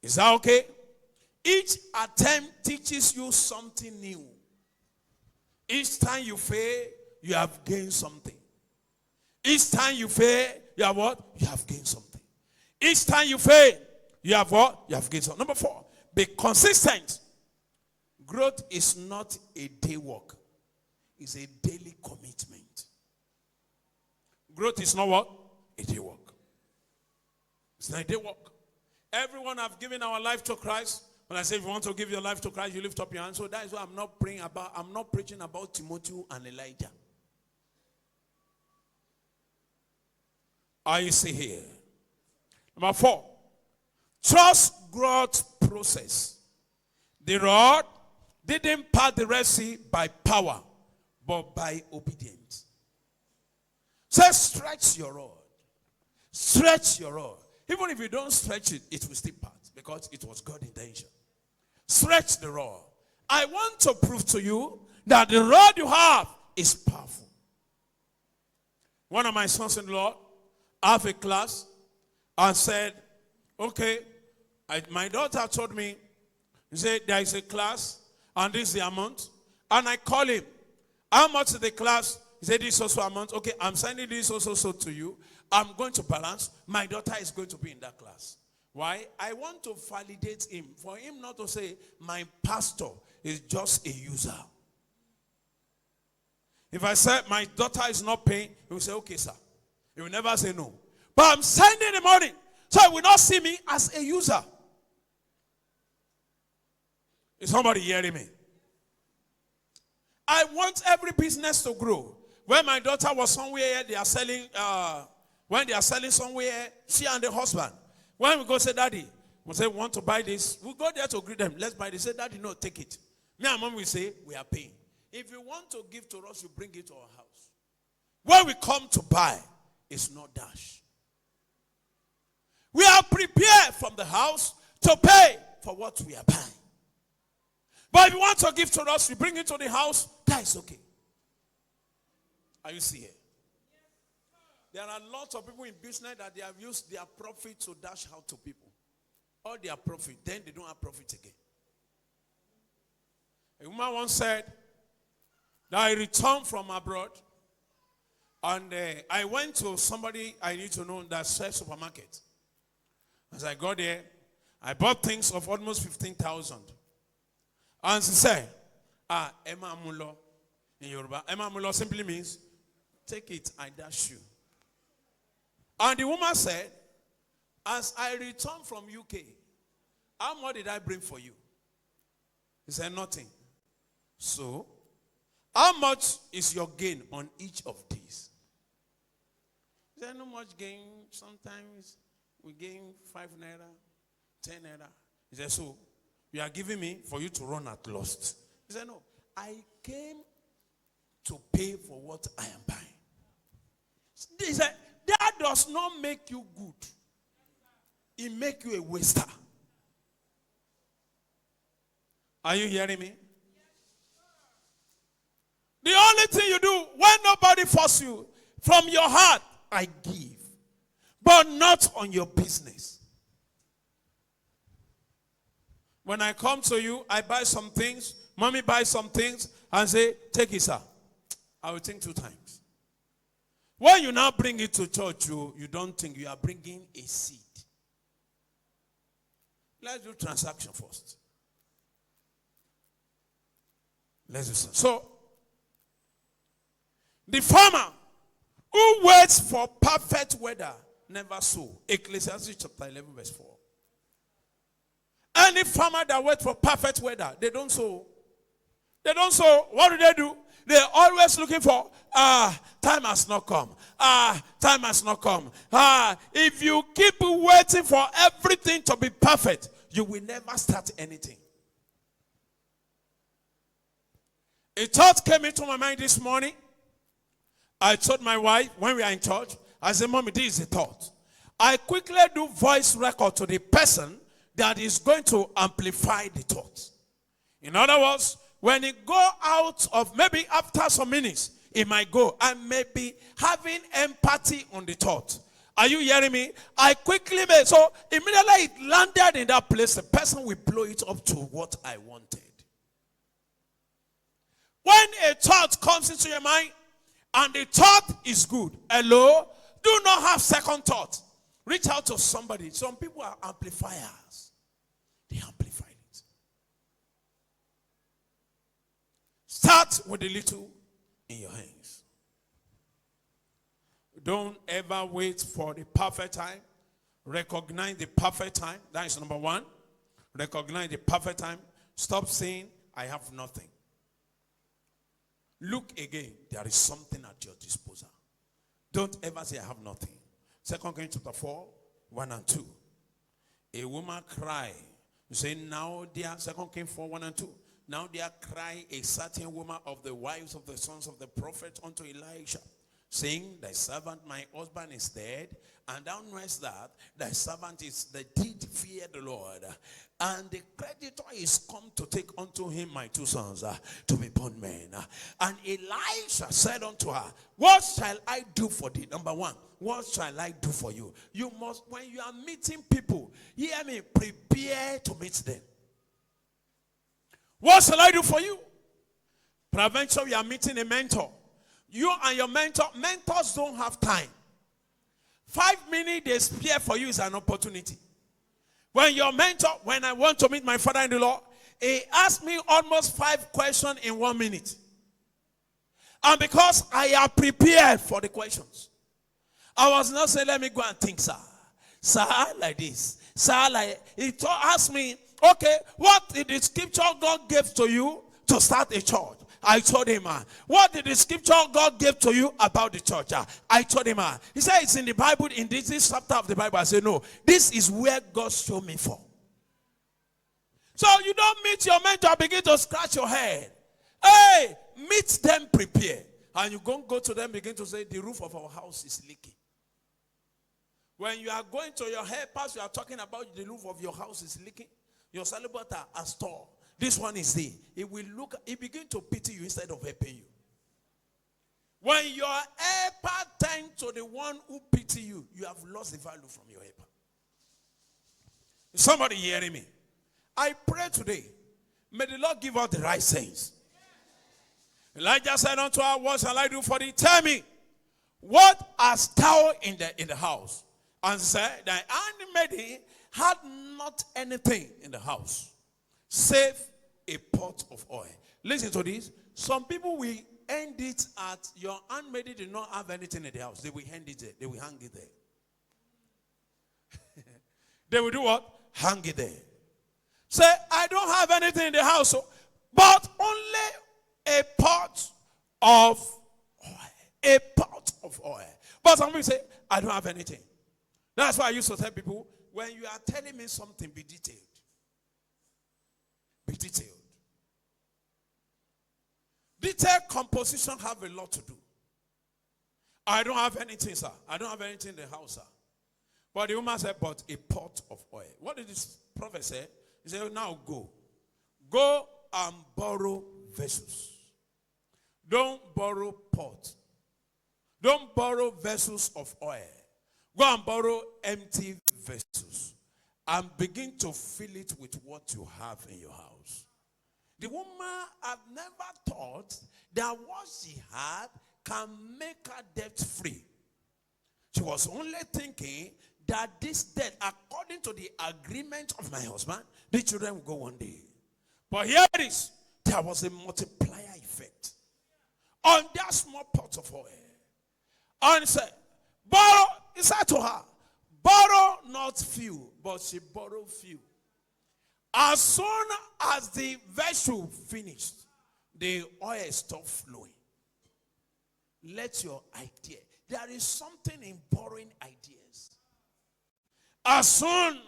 Is that okay? Each attempt teaches you something new. Each time you fail, you have gained something. Each time you fail, you have what? You have gained something. Each time you fail, you have what? You have gained something. Number 4, be consistent. Growth is not a day work. It's a daily commitment. Growth is not what? A day work. It's not a day work. Everyone have given our life to Christ. When I say if you want to give your life to Christ, you lift up your hand. So that is why I'm not praying about, I'm not preaching about Timothy and Elijah. Are you see here? Number 4, trust God's process. The rod didn't part the Red Sea by power, but by obedience. So stretch your rod. Stretch your rod. Even if you don't stretch it, it will still part because it was God's intention. Stretch the rod. I want to prove to you that the rod you have is powerful. One of my sons-in-law have a class and said, okay, my daughter told me, he said, there is a class and this is the amount. And I call him, how much is the class? He said, this is also amount. Okay, I'm sending this also to you. I'm going to balance. My daughter is going to be in that class. Why? I want to validate him. For him not to say, my pastor is just a user. If I say, my daughter is not paying, he will say, okay, sir. He will never say no. But I'm sending the money, so he will not see me as a user. Is somebody hearing me? I want every business to grow. When my daughter was somewhere, they are selling, when they are selling somewhere, she and the husband. When we go say, Daddy, we say, want to buy this. We go there to greet them. Let's buy this. Say, Daddy, no, take it. Me and mom will say, we are paying. If you want to give to us, you bring it to our house. When we come to buy, it's not dash. We are prepared from the house to pay for what we are buying. But if you want to give to us, you bring it to the house, that is okay. Are you seeing? There are lots of people in business that they have used their profit to dash out to people. All their profit, then they don't have profit again. A woman once said that I returned from abroad and I went to somebody I need to know that sells supermarket. As I got there, I bought things of almost 15,000. And she said, Emma Mulo in Yoruba. Emma Mulo simply means, take it, I dash you. And the woman said, as I returned from UK, how much did I bring for you? He said, nothing. So, how much is your gain on each of these? He said, no much gain. Sometimes we gain 5 naira, 10 naira. He said, so, you are giving me for you to run at lost. He said, no, I came to pay for what I am buying. He said, that does not make you good. It makes you a waster. Are you hearing me? The only thing you do when nobody forces you, from your heart, I give. But not on your business. When I come to you, I buy some things, mommy buys some things, and say, take it, sir. I will think 2 times. When you now bring it to church, you don't think you are bringing a seed. Let's do transaction first. Let's do so. So, the farmer who waits for perfect weather never sow. Ecclesiastes chapter 11 verse 4. Any farmer that waits for perfect weather, they don't sow. They don't sow. What do? They're always looking for, time has not come. Time has not come. If you keep waiting for everything to be perfect, you will never start anything. A thought came into my mind this morning. I told my wife when we are in church, I said, Mommy, this is a thought. I quickly do voice record to the person that is going to amplify the thought. In other words, when it go out of, maybe after some minutes, it might go. I may be having empathy on the thought. Are you hearing me? I quickly made, so immediately it landed in that place, the person will blow it up to what I wanted. When a thought comes into your mind, and the thought is good, hello, do not have second thought. Reach out to somebody. Some people are amplifiers. They amplify it. Start with the little in your hands. Don't ever wait for the perfect time. Recognize the perfect time. That is number one. Recognize the perfect time. Stop saying, I have nothing. Look again. There is something at your disposal. Don't ever say, I have nothing. 2 Kings chapter 4, 1 and 2. A woman cried. You say, now there, 2 Kings 4, 1 and 2. Now there cried a certain woman of the wives of the sons of the prophet unto Elisha, saying, thy servant, my husband, is dead, and thou knowest that thy servant did fear the Lord, and the creditor is come to take unto him my two sons to be born men. And Elisha said unto her, what shall I do for thee? Number one, what shall I do for you? You must, when you are meeting people, hear me, prepare to meet them. What shall I do for you? Peradventure, you are meeting a mentor. You and your mentors don't have time. 5 minutes they spare for you is an opportunity. When your mentor, when I want to meet my father-in-law, he asked me almost 5 questions in 1 minute. And because I am prepared for the questions, I was not saying, let me go and think, sir. Sir, like this. Sir, like, he asked me, okay, what did the scripture God gave to you to start a church? I told him, what did the scripture God gave to you about the church? I told him, he said it's in the Bible, in this chapter of the Bible. I said, no, this is where God showed me for. So you don't meet your mentor, begin to scratch your head. Hey, meet them prepared. And you go to them, begin to say, the roof of our house is leaking. When you are going to your helpers, you are talking about the roof of your house is leaking. Your celebrator has store. This one is there. It begin to pity you instead of helping you. When your helper turns to the one who pity you, you have lost the value from your helper. Somebody hearing me? I pray today, may the Lord give us the right sense. Elijah said unto her, what shall I do for thee? Tell me, what hast thou in the house? And said, thy handmaid had not anything in the house, save a pot of oil. Listen to this. Some people will end it at, your handmaid did not have anything in the house. They will hang it there. They will hang it there. They will do what? Hang it there. Say, I don't have anything in the house, but only a pot of oil. A pot of oil. But some people say, I don't have anything. That's why I used to tell people, when you are telling me something, be detailed. Be detailed. Detailed composition have a lot to do. I don't have anything, sir. I don't have anything in the house, sir. But the woman said, but a pot of oil. What did this prophet say? He said, now go. Go and borrow vessels. Don't borrow pot. Don't borrow vessels of oil. Go and borrow empty vessels and begin to fill it with what you have in your house. The woman had never thought that what she had can make her debt free. She was only thinking that this debt, according to the agreement of my husband, the children will go one day. But here it is. There was a multiplier effect on that small pot of oil. And he said, borrow, he said to her, borrow not few, but she borrowed few. As soon as the vessel finished, the oil stopped flowing. let your idea. There is something in borrowing ideas. As soon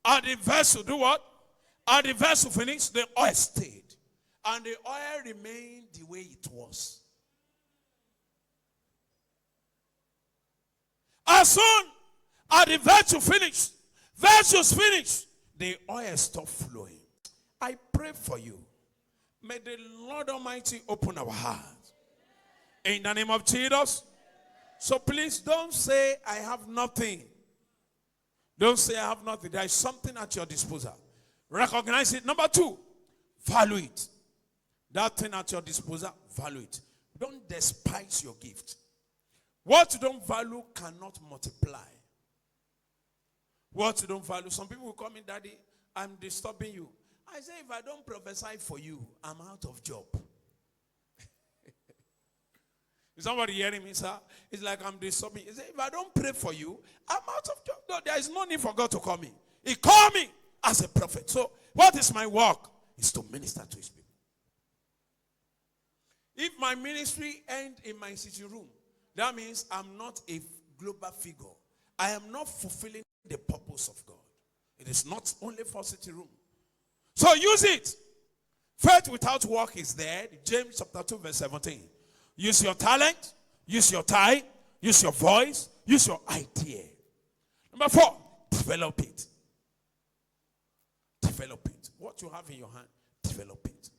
as the vessel do what? As the vessel finished, the oil stayed. And the oil remained the way it was. As soon as the vessels finished, the oil stopped flowing. I pray for you. May the Lord Almighty open our hearts. In the name of Jesus. So please don't say, I have nothing. Don't say, I have nothing. There is something at your disposal. Recognize it. Number 2, value it. That thing at your disposal, value it. Don't despise your gift. What you don't value cannot multiply. What you don't value. Some people will call me, Daddy, I'm disturbing you. I say, if I don't prophesy for you, I'm out of job. Is somebody hearing me, sir? It's like I'm disturbing. He said, if I don't pray for you, I'm out of job. No, there is no need for God to call me. He called me as a prophet. So what is my work? Is to minister to his people. If my ministry ends in my sitting room, that means I'm not a global figure. I am not fulfilling the purpose of God. It is not only for sitting room. So use it. Faith without work is dead. James chapter 2 verse 17. Use your talent, use your time, use your voice, use your idea. Number 4, develop it. Develop it. What you have in your hand, develop it.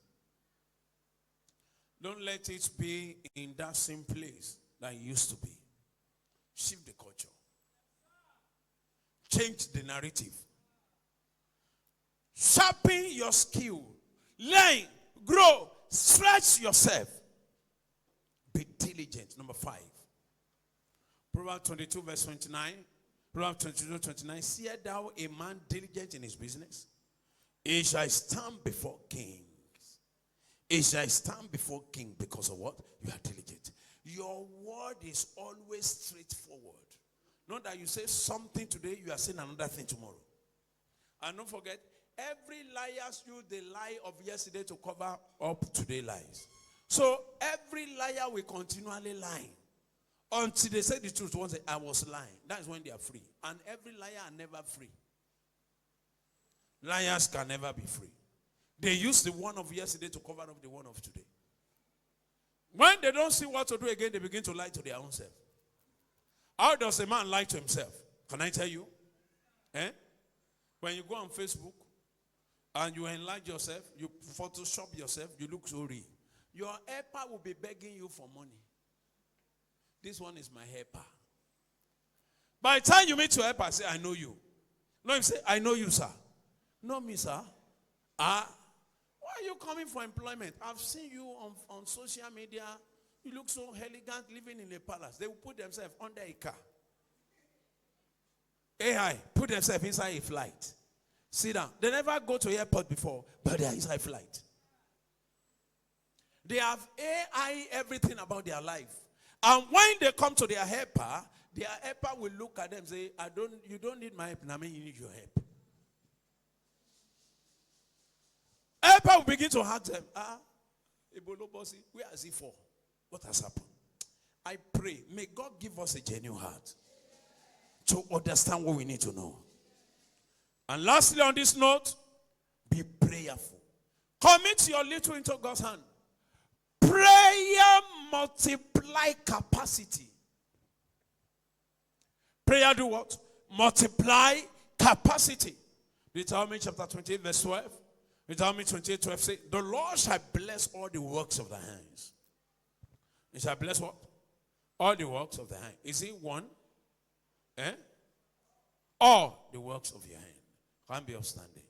Don't let it be in that same place that it used to be. Shift the culture. Change the narrative. Sharpen your skill. Learn, grow, stretch yourself. Be diligent. Number 5. Proverbs 22 verse 29. Proverbs 22 29. Seest thou a man diligent in his business? He shall stand before kings. He shall stand before king because of what? You are diligent. Your word is always straightforward. Not that you say something today, you are saying another thing tomorrow. And don't forget, every liar used the lie of yesterday to cover up today's lies. So every liar will continually lie until they say the truth. Once I was lying, that is when they are free. And every liar are never free. Liars can never be free. They use the one of yesterday to cover up the one of today. When they don't see what to do again, they begin to lie to their own self. How does a man lie to himself? Can I tell you? When you go on Facebook and you enlarge yourself, you Photoshop yourself, you look so real. Your helper will be begging you for money. This one is my helper. By the time you meet your helper, say, I know you. No, you say, I know you, sir. No, me, sir. Why are you coming for employment? I've seen you on social media. You look so elegant living in a palace. They will put themselves under a car. AI, put themselves inside a flight. Sit down. They never go to airport before, but they are inside flight. They have AI everything about their life. And when they come to their helper will look at them and say, you don't need my help, I mean you need your help. Helper will begin to ask them, where is he for? What has happened? I pray, may God give us a genuine heart to understand what we need to know. And lastly on this note, be prayerful. Commit your little into God's hand. Prayer multiply capacity. Prayer do what? Multiply capacity. Deuteronomy chapter 28 verse 12. Deuteronomy 28 12 say, the Lord shall bless all the works of the hands. He shall bless what? All the works of the hand. Is it one? All the works of your hand. Can't be upstanding.